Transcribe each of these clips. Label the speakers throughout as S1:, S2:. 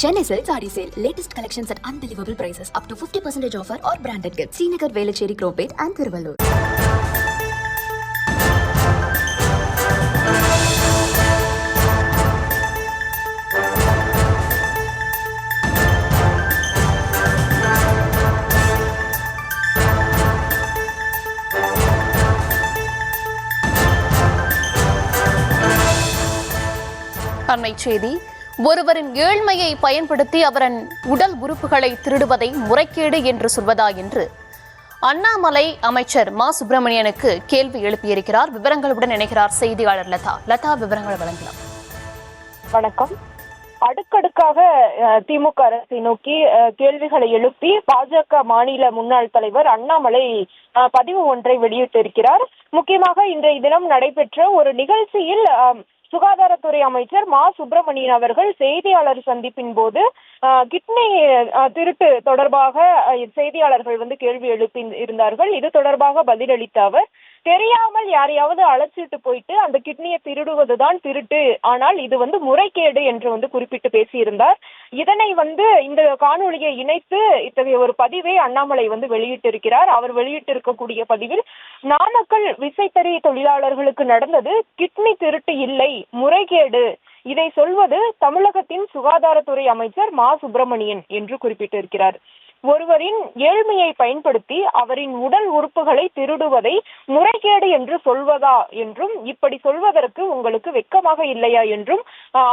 S1: Chennai Silk Saree Sale. Latest collections at unbelievable prices. Up to 50% offer or branded gifts. Srinagar, Velachery, Cropate and Thiruvallur.
S2: அண்மை செய்தி. ஒருவரின் ஏழ்மையை பயன்படுத்தி அவரின் உடல் உறுப்புகளை திருடுவதை முறைகேடு என்று சொல்வதா என்று அண்ணாமலை அமைச்சர் மா சுப்பிரமணியனுக்கு கேள்வி எழுப்பியிருக்கிறார். விவரங்களுடன் இணைகிறார் செய்தியாளர் லதா. விவரங்களை வழங்கலாம்.
S3: வணக்கம். அடுக்கடுக்காக திமுக அரசை நோக்கி கேள்விகளை எழுப்பி பாஜக மாநில முன்னாள் தலைவர் அண்ணாமலை பதிவு ஒன்றை வெளியிட்டிருக்கிறார். முக்கியமாக இன்றைய தினம் நடைபெற்ற ஒரு நிகழ்ச்சியில் சுகாதாரத்துறை அமைச்சர் மா சுப்பிரமணியன் அவர்கள் செய்தியாளர் சந்திப்பின் போது கிட்னி திருட்டு தொடர்பாக செய்தியாளர்கள் கேள்வி எழுப்பி இருந்தார்கள். இது தொடர்பாக பதிலளித்த அவர், தெரியாமல் யாரையாவது அழைச்சிட்டு போயிட்டு அந்த கிட்னியை திருடுவதுதான் திருட்டு, ஆனால் இது முறைகேடு என்று குறிப்பிட்டு பேசியிருந்தார். இதனை இந்த காணொலியை இணைத்து இத்தகைய ஒரு பதிவை அண்ணாமலை வெளியிட்டிருக்கிறார். அவர் வெளியிட்டிருக்கக்கூடிய பதிவில், நாமக்கல் விசைத்தறி தொழிலாளர்களுக்கு நடந்தது கிட்னி திருட்டு இல்லை, முறைகேடு. இதை சொல்வது தமிழகத்தின் சுகாதாரத்துறை அமைச்சர் மா சுப்பிரமணியன் என்று குறிப்பிட்டிருக்கிறார். ஒருவரின் ஏழ்மையை பயன்படுத்தி அவரின் உடல் உறுப்புகளை திருடுவதை முறைகேடு என்று சொல்வதா என்றும், இப்படி சொல்வதற்கு உங்களுக்கு வெட்கமாக இல்லையா என்றும்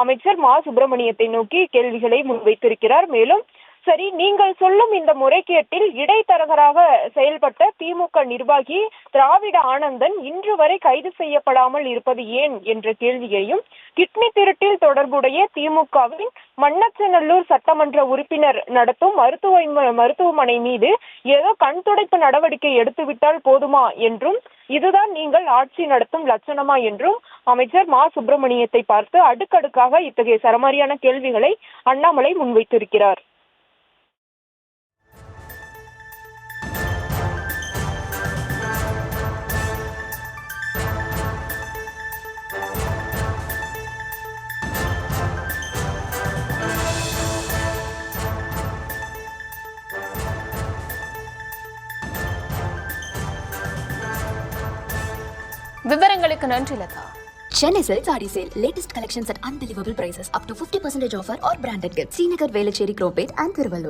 S3: அமைச்சர் மா சுப்பிரமணியத்தை நோக்கி கேள்விகளை முன்வைத்திருக்கிறார். மேலும், சரி, நீங்கள் சொல்லும் இந்த முறைகேட்டில் இடைத்தரகராக செயல்பட்ட திமுக நிர்வாகி திராவிட ஆனந்தன் இன்று வரை கைது செய்யப்படாமல் இருப்பது ஏன் என்ற கேள்வியையும், கிட்னி திருட்டில் தொடர்புடைய திமுகவின் மண்ணச்சநல்லூர் சட்டமன்ற உறுப்பினர் நடத்தும் மருத்துவமனை மீது ஏதோ கண் துடைப்பு நடவடிக்கை எடுத்துவிட்டால் போதுமா என்றும், இதுதான் நீங்கள் ஆட்சி நடத்தும் லட்சணமா என்றும் அமைச்சர் மா சுப்பிரமணியத்தை பார்த்து அடுக்கடுக்காக இத்தகைய சரமாரியான கேள்விகளை அண்ணாமலை முன்வைத்திருக்கிறார்.
S2: விவரங்களுக்கு நன்றி Latha.
S1: Chennai Silk Saree Sale. Latest collections at unbelievable prices. Up to 50% offer or branded gifts. Srinagar, Velachery, Cropate and Thiruvallur.